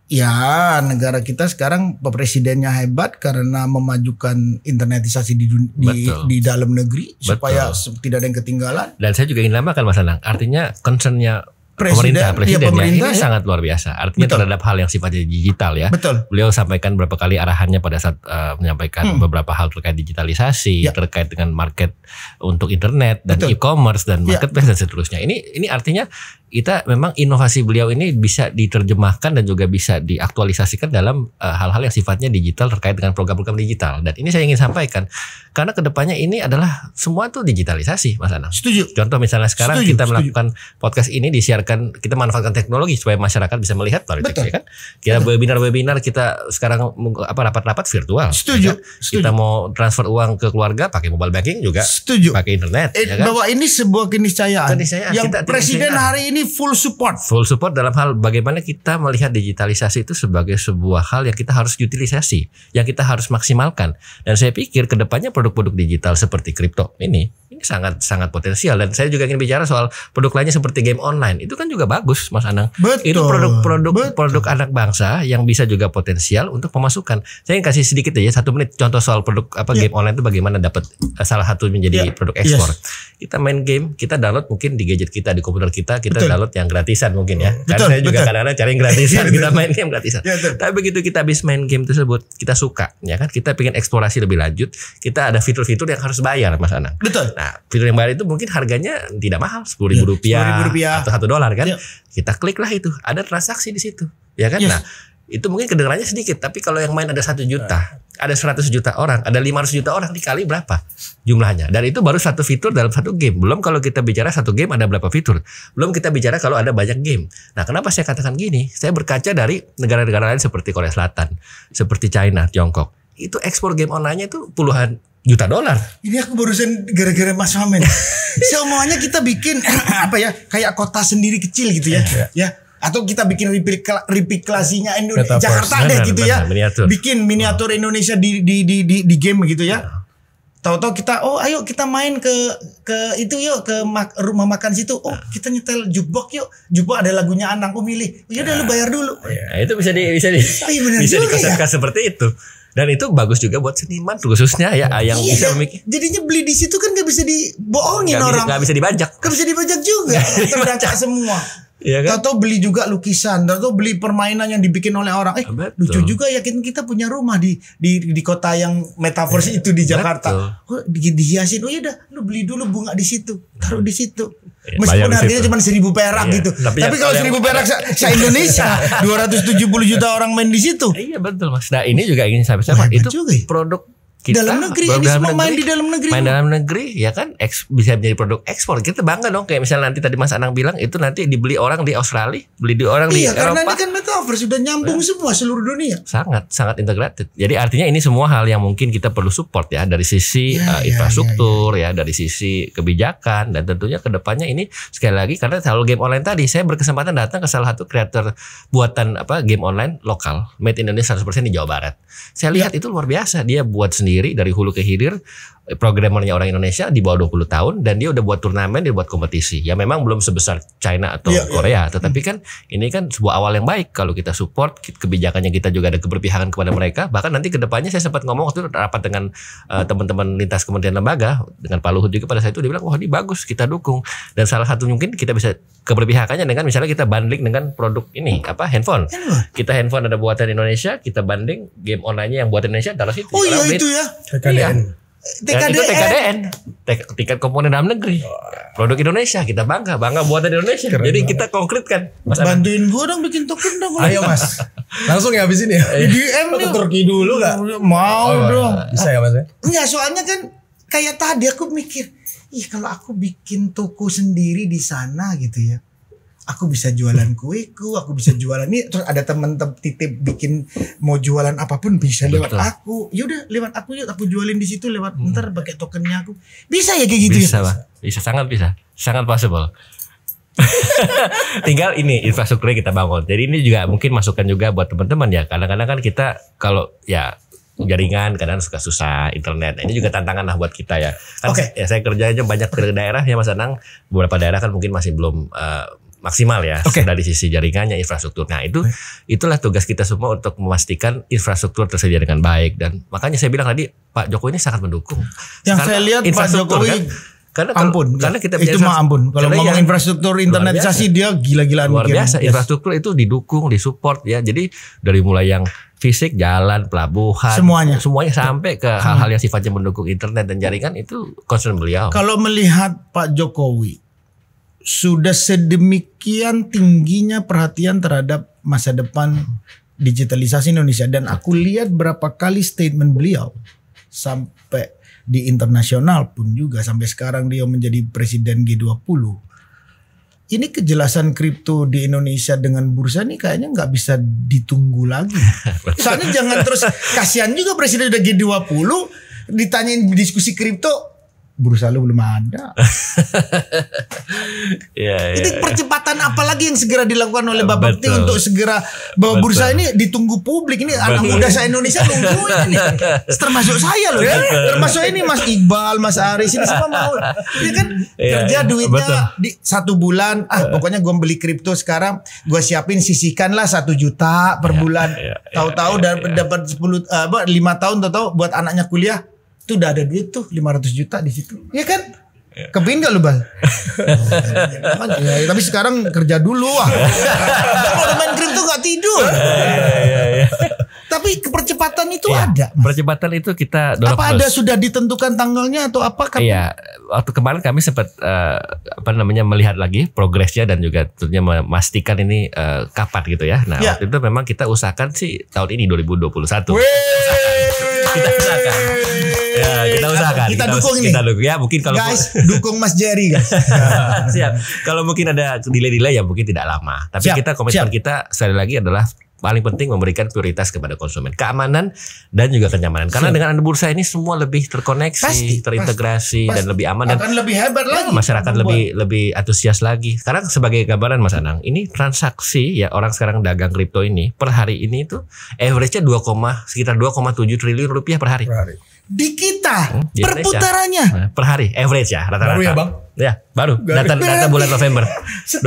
[SPEAKER 2] ya negara kita sekarang presidennya hebat karena memajukan internetisasi di dalam negeri supaya tidak ada yang ketinggalan.
[SPEAKER 1] Dan saya juga ingin nambahkan Mas Anang, artinya concernnya
[SPEAKER 2] Presiden
[SPEAKER 1] pemerintah
[SPEAKER 2] ya.
[SPEAKER 1] ini sangat luar biasa. Artinya terhadap hal yang sifatnya digital ya.
[SPEAKER 2] Betul.
[SPEAKER 1] Beliau sampaikan beberapa kali arahannya pada saat menyampaikan beberapa hal terkait digitalisasi, terkait dengan market untuk internet dan e-commerce dan marketplace dan seterusnya. Ini artinya kita memang inovasi beliau ini bisa diterjemahkan dan juga bisa diaktualisasikan dalam hal-hal yang sifatnya digital terkait dengan program-program digital. Dan ini saya ingin sampaikan karena kedepannya ini adalah semua tuh digitalisasi, Mas Anang.
[SPEAKER 2] Setuju.
[SPEAKER 1] Contoh misalnya sekarang kita melakukan podcast ini disiarkan, kita manfaatkan teknologi supaya masyarakat bisa melihat melalui
[SPEAKER 2] Betul.
[SPEAKER 1] ya kan. Kita webinar kita sekarang rapat-rapat virtual.
[SPEAKER 2] Setuju.
[SPEAKER 1] Ya kan? Kita mau transfer uang ke keluarga pakai mobile banking juga.
[SPEAKER 2] Setuju.
[SPEAKER 1] Pakai internet. Ya kan?
[SPEAKER 2] Bahwa ini sebuah keniscayaan. Yang
[SPEAKER 1] Kita
[SPEAKER 2] presiden hari ini full support.
[SPEAKER 1] Full support dalam hal bagaimana kita melihat digitalisasi itu sebagai sebuah hal yang kita harus utilisasi, yang kita harus maksimalkan. Dan saya pikir kedepannya produk-produk digital seperti kripto ini sangat potensial. Dan saya juga ingin bicara soal produk lainnya seperti game online. Itu kan juga bagus, Mas Anang.
[SPEAKER 2] Betul.
[SPEAKER 1] Itu produk anak bangsa yang bisa juga potensial untuk pemasukan. Saya ingin kasih sedikit aja 1 menit contoh soal produk game online itu bagaimana dapat salah satu menjadi produk ekspor. Kita main game, kita download mungkin di gadget kita, di komputer kita download yang gratisan mungkin ya. Karena saya juga kadang-kadang cari yang gratisan, kita main game gratisan. Tapi begitu kita habis main game tersebut, kita suka, ya kan? Kita pengen eksplorasi lebih lanjut, kita ada fitur-fitur yang harus bayar, Mas Anang.
[SPEAKER 2] Betul.
[SPEAKER 1] Nah, fitur yang bayar itu mungkin harganya tidak mahal, $10.000 atau $1 kan? Kita klik lah itu, ada transaksi di situ, ya kan? Nah, itu mungkin kedengarannya sedikit, tapi kalau yang main ada 1 juta, ada 100 juta orang, ada 500 juta orang, dikali berapa jumlahnya? Dan itu baru satu fitur dalam satu game. Belum kalau kita bicara satu game ada berapa fitur. Belum kita bicara kalau ada banyak game. Nah, kenapa saya katakan gini? Saya berkaca dari negara-negara lain seperti Korea Selatan, seperti China, Tiongkok. Itu ekspor game online-nya itu puluhan juta $.
[SPEAKER 2] Ini aku barusan gara-gara Mas Wamen. Semuanya kita bikin apa ya? Kayak kota sendiri kecil gitu ya. Ya. Atau kita bikin repliklasinya Indonesia, Jakarta deh gitu ya.
[SPEAKER 1] Miniatur.
[SPEAKER 2] Bikin miniatur Indonesia di game gitu ya. Tahu-tahu kita ayo kita main ke itu yuk ke rumah makan situ. Kita nyetel jukebox yuk. Jukebox ada lagunya Anang, milih. Ya udah lu bayar dulu.
[SPEAKER 1] Nah, itu bisa dikonsepkan seperti itu. Dan itu bagus juga buat seniman khususnya ya yang bisa memikir.
[SPEAKER 2] Jadinya beli di situ kan gak bisa dibohongin orang.
[SPEAKER 1] Gak bisa dibajak.
[SPEAKER 2] Gak bisa dibajak juga. Terbaca semua.
[SPEAKER 1] Ya kan?
[SPEAKER 2] Tahu beli juga lukisan, tahu beli permainan yang dibikin oleh orang. Lucu juga ya kita punya rumah di kota yang metaverse itu di Jakarta. Dihiasin. Oh iya dah, lu beli dulu bunga di situ, taruh di situ. Meskipun harganya cuma 1.000 perak gitu. Tapi kalau 1.000 perak se-Indonesia 270 juta orang main di situ.
[SPEAKER 1] Iya betul Mas. Nah, ini juga ingin saya sampaikan itu produk kita
[SPEAKER 2] dalam negeri,
[SPEAKER 1] produk
[SPEAKER 2] ini
[SPEAKER 1] dalam
[SPEAKER 2] semua main
[SPEAKER 1] negeri,
[SPEAKER 2] di dalam negeri.
[SPEAKER 1] main dalam negeri ya kan, bisa menjadi produk ekspor. Kita bangga dong, kayak misalnya nanti tadi Mas Anang bilang itu nanti dibeli orang di Australia, beli di orang di
[SPEAKER 2] Iya, karena
[SPEAKER 1] Eropa.
[SPEAKER 2] ini kan metaverse sudah nyambung semua seluruh dunia.
[SPEAKER 1] Sangat integrated. Jadi artinya ini semua hal yang mungkin kita perlu support ya, dari sisi infrastruktur ya, dari sisi kebijakan, dan tentunya kedepannya ini sekali lagi karena kalau game online tadi saya berkesempatan datang ke salah satu kreator buatan game online lokal, made in Indonesia 100% di Jawa Barat. Saya lihat itu luar biasa, dia buat sendiri dari hulu ke hilir. Programmernya orang Indonesia di bawah 20 tahun dan dia udah buat turnamen, dia buat kompetisi. Ya memang belum sebesar China atau Korea, tetapi kan ini kan sebuah awal yang baik kalau kita support kebijakannya, kita juga ada keberpihakan kepada mereka. Bahkan nanti kedepannya saya sempat ngomong waktu rapat dengan teman-teman lintas kementerian lembaga, dengan Pak Luhut juga pada saat itu, dia bilang wah ini bagus, kita dukung. Dan salah satu mungkin kita bisa keberpihakannya dengan misalnya kita bundling dengan produk ini handphone. Kita handphone ada buatan Indonesia, kita banding game online-nya yang buatan Indonesia taruh situ.
[SPEAKER 2] Oh iya itu ya.
[SPEAKER 3] TKDN.
[SPEAKER 1] Itu TKDN, tingkat komponen dalam negeri. Produk Indonesia, kita bangga buatan Indonesia. Jadi kita konkretkan. Mas
[SPEAKER 2] bantuin gue dong bikin token dong.
[SPEAKER 3] Ayo Mas. Langsung ya habis ini ya.
[SPEAKER 2] DM
[SPEAKER 3] ke Turki dulu gak?
[SPEAKER 2] Mau dong.
[SPEAKER 3] Bisa ya Mas ya?
[SPEAKER 2] Enggak, soalnya kan kayak tadi aku mikir, kalau aku bikin toko sendiri di sana gitu ya, aku bisa jualan kueku, aku bisa jualan ini, terus ada teman titip bikin mau jualan apapun bisa lewat aku. Yaudah lewat aku, yuk aku jualin di situ lewat ntar pakai tokennya aku. Bisa ya kayak gitu
[SPEAKER 1] bisa,
[SPEAKER 2] ya?
[SPEAKER 1] Bisa, sangat possible. Tinggal ini infrastrukturnya kita bangun. Jadi ini juga mungkin masukan juga buat teman-teman ya. Kadang-kadang kan kita kalau ya jaringan kadang suka susah internet. Nah, ini juga tantangan lah buat kita ya. Kan ya saya kerjanya banyak ke daerah ya Mas Anang. Beberapa daerah kan mungkin masih belum maksimal ya dari sisi jaringannya, infrastruktur. Nah itulah tugas kita semua untuk memastikan infrastruktur tersedia dengan baik. Dan makanya saya bilang tadi Pak Jokowi ini sangat mendukung.
[SPEAKER 2] Yang saya lihat Pak Jokowi karena kita
[SPEAKER 3] itu mah ampun. Kalau ngomong infrastruktur internetisasi dia gila-gilaan.
[SPEAKER 1] Luar biasa. Infrastruktur itu didukung, disupport ya. Jadi dari mulai yang fisik, jalan, pelabuhan, semuanya sampai ke hal-hal yang sifatnya mendukung internet dan jaringan itu concern beliau.
[SPEAKER 2] Kalau melihat Pak Jokowi sudah sedemikian tingginya perhatian terhadap masa depan digitalisasi Indonesia, dan aku lihat berapa kali statement beliau sampai di internasional pun juga sampai sekarang dia menjadi presiden G20. Ini kejelasan kripto di Indonesia dengan bursa ini kayaknya nggak bisa ditunggu lagi. Soalnya jangan terus, kasihan juga presiden udah G20 ditanyain diskusi kripto, bursa lu belum ada. Ini percepatan apa lagi yang segera dilakukan oleh Bapak Bekti untuk segera bahwa bursa ini ditunggu publik. Ini anak muda saya Indonesia nungguin ini. Termasuk saya loh ya. Termasuk ini Mas Iqbal, Mas Aris, ini semua mau. Dia kan kerja duitnya di 1 bulan. Pokoknya gue beli kripto sekarang, gue siapin sisihkanlah 1 juta per bulan. Tahu-tahu dapat 5 tahun tahu-tahu buat anaknya kuliah. Itu udah ada duit tuh 500 juta di situ. Iya kan? Kepingin gak lu Bal? Tapi sekarang kerja dulu kalau main kripto gak tidur. Tapi kepercepatan itu ada Mas.
[SPEAKER 1] Percepatan itu kita dorong.
[SPEAKER 2] Apa ada sudah ditentukan tanggalnya atau apa?
[SPEAKER 1] Iya, waktu kemarin kami sempat melihat lagi progresnya dan juga tentunya memastikan ini kapan gitu ya. Nah waktu itu memang kita usahakan sih tahun ini 2021. Kita usahakan. Ya, kita usahakan.
[SPEAKER 2] Kita dukung ini.
[SPEAKER 1] Kita dukung ya, mungkin kalau
[SPEAKER 2] guys, dukung Mas Jerry guys.
[SPEAKER 1] Siap. Kalau mungkin ada delay-delay ya mungkin tidak lama. Tapi kita komitmen kita sekali lagi adalah paling penting memberikan prioritas kepada konsumen, keamanan dan juga kenyamanan. Karena dengan ada bursa ini semua lebih terkoneksi, terintegrasi dan lebih aman dan
[SPEAKER 2] akan lebih hebat lagi.
[SPEAKER 1] Masyarakat lebih antusias lagi. Sekarang sebagai gambaran Mas Anang, ini transaksi ya orang sekarang dagang kripto ini per hari ini itu average-nya sekitar 2,7 triliun rupiah per hari.
[SPEAKER 2] Di kita perputarannya
[SPEAKER 1] per hari average ya rata-rata.
[SPEAKER 3] Baru ya Bang?
[SPEAKER 1] Ya baru data bulan November 2,7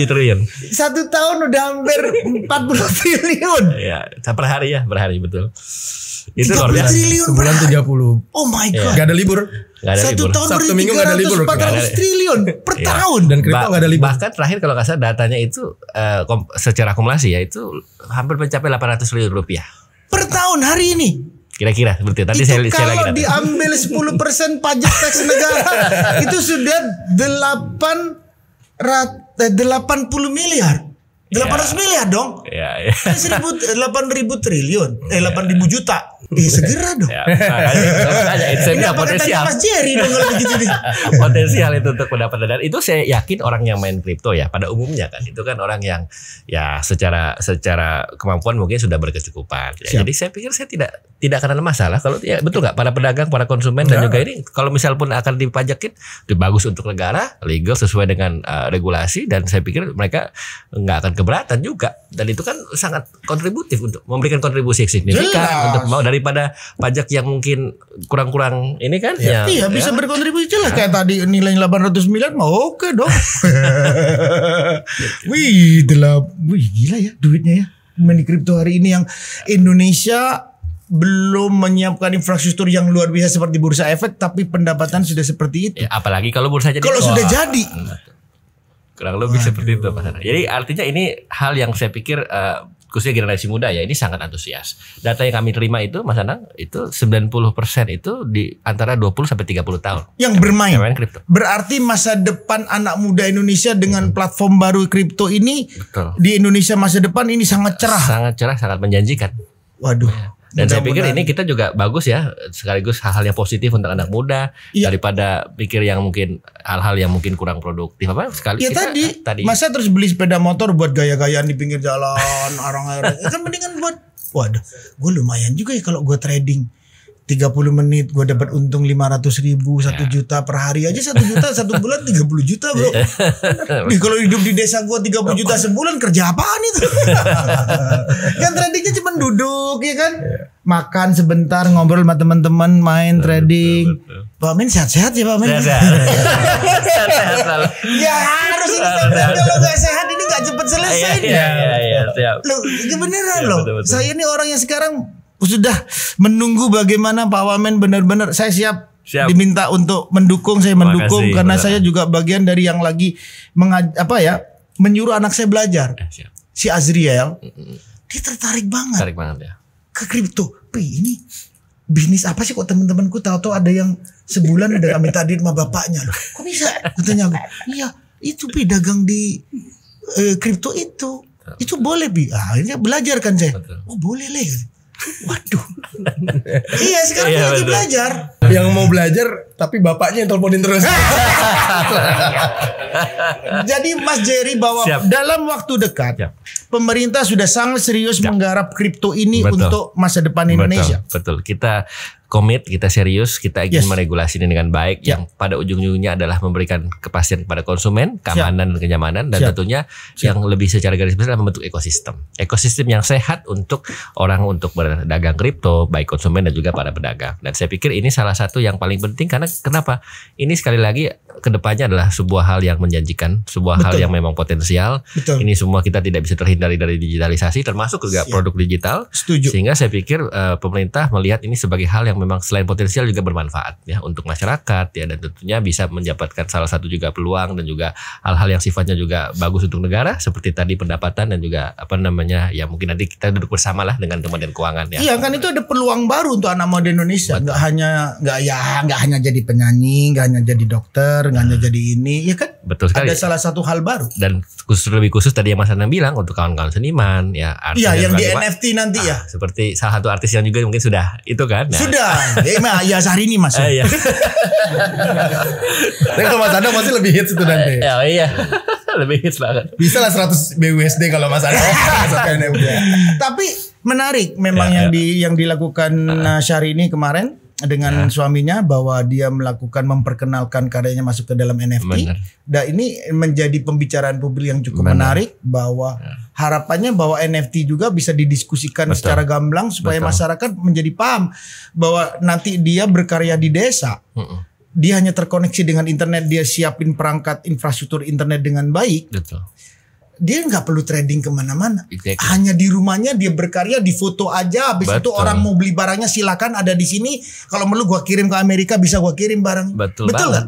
[SPEAKER 1] triliun.
[SPEAKER 2] 1 tahun udah hampir 40 triliun.
[SPEAKER 1] Ya per hari betul. Itu luar biasa.
[SPEAKER 3] Sebulan 30.
[SPEAKER 2] Oh my god.
[SPEAKER 3] Gak ada libur.
[SPEAKER 2] Satu tahun
[SPEAKER 3] Sabtu Minggu gak ada libur.
[SPEAKER 2] 400 triliun per tahun.
[SPEAKER 3] Dan kripto gak ada libur.
[SPEAKER 1] Bahkan terakhir kalau nggak salah datanya itu secara akumulasi ya itu hampir mencapai 800 triliun rupiah
[SPEAKER 2] per tahun hari ini.
[SPEAKER 1] Kira-kira seperti itu. Nanti
[SPEAKER 2] itu
[SPEAKER 1] saya lagi
[SPEAKER 2] kalau diambil 10% pajak teks negara itu sudah 80 miliar. 800 miliar dong.
[SPEAKER 1] Ya, ya.
[SPEAKER 2] 8.000 triliun, 8.000 juta. Segera dong.
[SPEAKER 1] Ya, makanya
[SPEAKER 2] Ini
[SPEAKER 1] itu
[SPEAKER 2] apa
[SPEAKER 1] potensial.
[SPEAKER 2] katanya Mas Jerry dong kalau begitu nih.
[SPEAKER 1] Potensial itu untuk pendapatan, dan itu saya yakin orang yang main kripto ya pada umumnya kan itu kan orang yang ya secara kemampuan mungkin sudah berkecukupan. Ya, jadi saya pikir saya tidak akan ada masalah kalau ya betul nggak para pedagang, para konsumen dan juga ini kalau misal pun akan dipajakin itu bagus untuk negara, legal sesuai dengan regulasi, dan saya pikir mereka nggak akan keberatan juga, dan itu kan sangat kontributif untuk memberikan kontribusi signifikan untuk mau daripada pajak yang mungkin kurang-kurang ini kan ya.
[SPEAKER 2] Iya bisa berkontribusi jelas kayak tadi nilainya 800 miliar mau oke dong. Wih gila ya duitnya ya main di kripto hari ini, yang Indonesia belum menyiapkan infrastruktur yang luar biasa seperti Bursa Efek, tapi pendapatan sudah seperti itu.
[SPEAKER 1] Ya, apalagi kalau bursa jadi.
[SPEAKER 2] Kalau sudah jadi.
[SPEAKER 1] Kurang lebih seperti itu Mas. Jadi artinya ini hal yang saya pikir khususnya generasi muda ya ini sangat antusias. Data yang kami terima itu Mas Anang itu 90% itu di antara 20 sampai 30 tahun.
[SPEAKER 2] Yang bermain.
[SPEAKER 1] Kripto.
[SPEAKER 2] Berarti masa depan anak muda Indonesia dengan platform baru kripto ini di Indonesia masa depan ini sangat cerah.
[SPEAKER 1] Sangat cerah, sangat menjanjikan.
[SPEAKER 2] Waduh.
[SPEAKER 1] Ya. Dan saya pikir ini kita juga bagus ya, sekaligus hal-hal yang positif untuk anak muda daripada pikir yang mungkin hal-hal yang mungkin kurang produktif apa sekali.
[SPEAKER 2] Ya tadi masa terus beli sepeda motor buat gaya-gayaan di pinggir jalan orang-orang kan mendingan buat waduh, gue lumayan juga ya kalau gue trading 30 menit gue dapat untung 500.000 1 juta per hari aja 1 juta 1 bulan 30 juta bro. Kalau hidup di desa gue 30 juta sebulan kerja apaan itu? Kan tradingnya cuma duduk ya kan, makan sebentar ngobrol sama teman-teman main trading. Pak Min sehat-sehat ya Pak Min.
[SPEAKER 1] Sehat selalu.
[SPEAKER 2] Ya harus ini kalau nggak sehat ini nggak cepet selesai.
[SPEAKER 1] Iya siap.
[SPEAKER 2] Loh beneran loh. Saya ini orang yang sekarang sudah menunggu bagaimana Pak Wamen benar-benar saya siap diminta untuk mendukung, saya mendukung. Makasih, karena saya juga bagian dari yang lagi menyuruh anak saya belajar. Si Azriel dia tertarik banget
[SPEAKER 1] ya
[SPEAKER 2] ke kripto. Ini bisnis apa sih kok teman-temanku tahu-tahu ada yang sebulan udah ambil tadi sama bapaknya loh. Kok bisa? Katanya aku. Iya, itu dagang di kripto itu boleh ini belajar kan saya. Oh boleh lah. Waduh. Iya sekarang lagi belajar.
[SPEAKER 3] Yang mau belajar tapi bapaknya yang teleponin terus.
[SPEAKER 2] Jadi Mas Jerry bahwa dalam waktu dekat pemerintah sudah sangat serius menggarap kripto ini untuk masa depan Indonesia.
[SPEAKER 1] Betul. Kita komit, kita serius, kita ingin meregulasi ini dengan baik yang pada ujung-ujungnya adalah memberikan kepastian kepada konsumen, keamanan dan kenyamanan, dan tentunya yang lebih secara garis besar adalah membentuk ekosistem yang sehat untuk orang untuk berdagang kripto, baik konsumen dan juga para pedagang. Dan saya pikir ini salah satu yang paling penting karena kenapa? Ini sekali lagi kedepannya adalah sebuah hal yang menjanjikan, sebuah hal yang memang potensial. Ini semua kita tidak bisa terhindari dari digitalisasi, termasuk juga produk digital.
[SPEAKER 2] Setuju.
[SPEAKER 1] Sehingga saya pikir pemerintah melihat ini sebagai hal yang memang selain potensial juga bermanfaat ya untuk masyarakat ya, dan tentunya bisa mendapatkan salah satu juga peluang dan juga hal-hal yang sifatnya juga bagus untuk negara seperti tadi pendapatan dan juga ya mungkin nanti kita duduk bersama lah dengan Kementerian Keuangan ya.
[SPEAKER 2] Iya kan itu ada peluang baru untuk anak muda Indonesia. Nggak hanya jadi penyanyi, nggak hanya jadi dokter, nggak hanya jadi ini ya kan.
[SPEAKER 1] Betul sekali.
[SPEAKER 2] Ada salah satu hal baru.
[SPEAKER 1] Dan lebih khusus tadi yang Mas Anang bilang untuk kawan-kawan seniman ya.
[SPEAKER 2] Iya yang di NFT nanti ya.
[SPEAKER 1] Seperti salah satu artis yang juga mungkin sudah itu kan.
[SPEAKER 2] Sudah. Ya sehari ini Mas.
[SPEAKER 1] Iya.
[SPEAKER 3] Tapi kalau Mas Anang masih lebih hits itu nanti.
[SPEAKER 1] Iya. Lebih hits banget.
[SPEAKER 3] Bisa lah 100 BUSD kalau Mas Anang.
[SPEAKER 2] Tapi menarik memang yang dilakukan Syahrini kemarin dengan suaminya bahwa dia memperkenalkan karyanya masuk ke dalam NFT. Dan ini menjadi pembicaraan publik yang cukup menarik bahwa harapannya bahwa NFT juga bisa didiskusikan secara gamblang supaya masyarakat menjadi paham bahwa nanti dia berkarya di desa. Dia hanya terkoneksi dengan internet, dia siapin perangkat infrastruktur internet dengan baik. Dia nggak perlu trading kemana-mana, hanya di rumahnya dia berkarya, di foto aja. Habis itu orang mau beli barangnya silakan ada di sini. Kalau perlu gua kirim ke Amerika bisa gua kirim barang. Betul banget.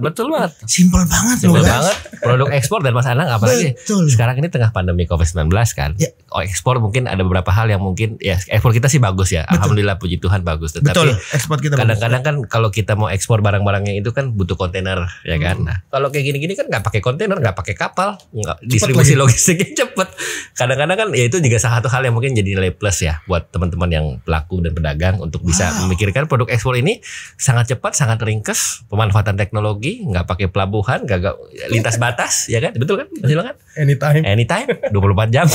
[SPEAKER 2] Simpel banget loh guys.
[SPEAKER 1] Produk ekspor dan Mas Anang apalagi sekarang ini tengah pandemi COVID-19 kan. Ekspor mungkin ada beberapa hal yang mungkin ya ekspor kita sih bagus ya. Alhamdulillah puji Tuhan bagus. Tetapi
[SPEAKER 2] ekspor kita
[SPEAKER 1] kadang-kadang kan kalau kita mau ekspor barang-barangnya itu kan butuh kontainer ya kan. Nah, kalau kayak gini-gini kan nggak pakai kontainer, nggak pakai kapal, nggak distribusi logistik basicnya cepet. Kadang-kadang kan ya itu juga salah satu hal yang mungkin jadi nilai plus ya buat teman-teman yang pelaku dan pedagang untuk bisa memikirkan produk ekspor ini sangat cepat, sangat ringkes, pemanfaatan teknologi, nggak pakai pelabuhan, nggak lintas batas, ya kan? Betul kan? Masih kan? Anytime, 24 jam.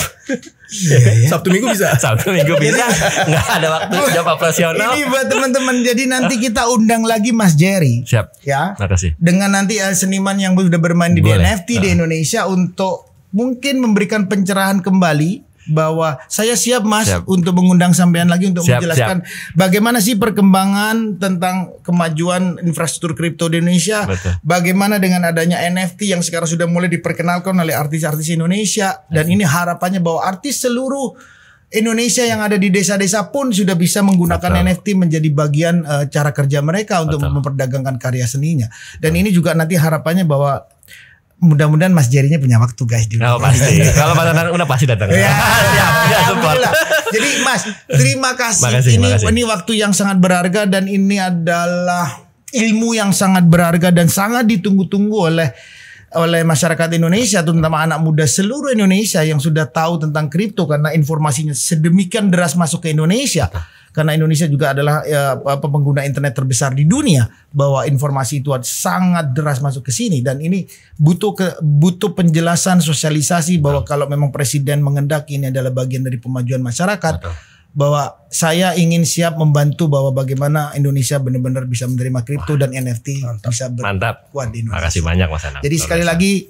[SPEAKER 3] Sabtu Minggu bisa.
[SPEAKER 1] Sabtu Minggu bisa. Nggak ada waktu jam operasional.
[SPEAKER 2] Ini buat teman-teman. Jadi nanti kita undang lagi Mas Jerry.
[SPEAKER 1] Siap.
[SPEAKER 2] Ya.
[SPEAKER 1] Makasih.
[SPEAKER 2] Dengan nanti seniman yang sudah bermain di NFT di Indonesia untuk mungkin memberikan pencerahan kembali bahwa saya siap Mas untuk mengundang sampean lagi untuk menjelaskan bagaimana sih perkembangan tentang kemajuan infrastruktur kripto di Indonesia.
[SPEAKER 1] Betul.
[SPEAKER 2] Bagaimana dengan adanya NFT yang sekarang sudah mulai diperkenalkan oleh artis-artis Indonesia dan ini harapannya bahwa artis seluruh Indonesia yang ada di desa-desa pun sudah bisa menggunakan NFT menjadi bagian cara kerja mereka untuk memperdagangkan karya seninya. Dan ini juga nanti harapannya bahwa mudah-mudahan Mas Jerry-nya punya waktu guys di
[SPEAKER 1] Oh pasti. Kalau Mas Anang udah pasti datang.
[SPEAKER 2] Ya,
[SPEAKER 1] support.
[SPEAKER 2] Jadi Mas, terima kasih. Ini waktu yang sangat berharga dan ini adalah ilmu yang sangat berharga dan sangat ditunggu-tunggu oleh masyarakat Indonesia, terutama anak muda seluruh Indonesia yang sudah tahu tentang kripto karena informasinya sedemikian deras masuk ke Indonesia. Karena Indonesia juga adalah pengguna internet terbesar di dunia, bahwa informasi itu sangat deras masuk ke sini dan ini butuh penjelasan, sosialisasi bahwa kalau memang presiden mengendaki ini adalah bagian dari pemajuan masyarakat, bahwa saya ingin siap membantu bahwa bagaimana Indonesia benar-benar bisa menerima kripto dan NFT bisa berkuat di Indonesia.
[SPEAKER 1] Makasih banyak Mas Anang.
[SPEAKER 2] Jadi sekali lagi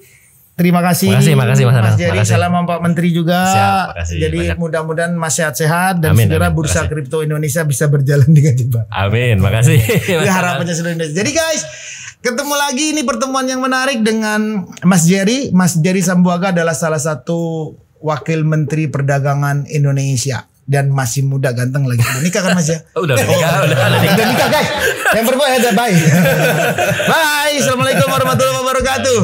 [SPEAKER 2] terima kasih.
[SPEAKER 1] Makasih Mas Anang.
[SPEAKER 2] Jadi salam Pak Menteri juga.
[SPEAKER 1] Makasih,
[SPEAKER 2] jadi mudah-mudahan Mas sehat-sehat dan
[SPEAKER 1] amin,
[SPEAKER 2] segera bursa kripto Indonesia bisa berjalan dengan cepat.
[SPEAKER 1] Amin. Makasih.
[SPEAKER 2] Itu harapannya seluruh Indonesia. Jadi guys, ketemu lagi ini pertemuan yang menarik dengan Mas Jerry. Mas Jerry Sambuaga adalah salah satu wakil Menteri Perdagangan Indonesia dan masih muda, ganteng lagi. Udah nikah kan Mas ya?
[SPEAKER 1] Udah nikah
[SPEAKER 2] guys. Yang berbuat hebat. Bye. Assalamualaikum warahmatullahi wabarakatuh.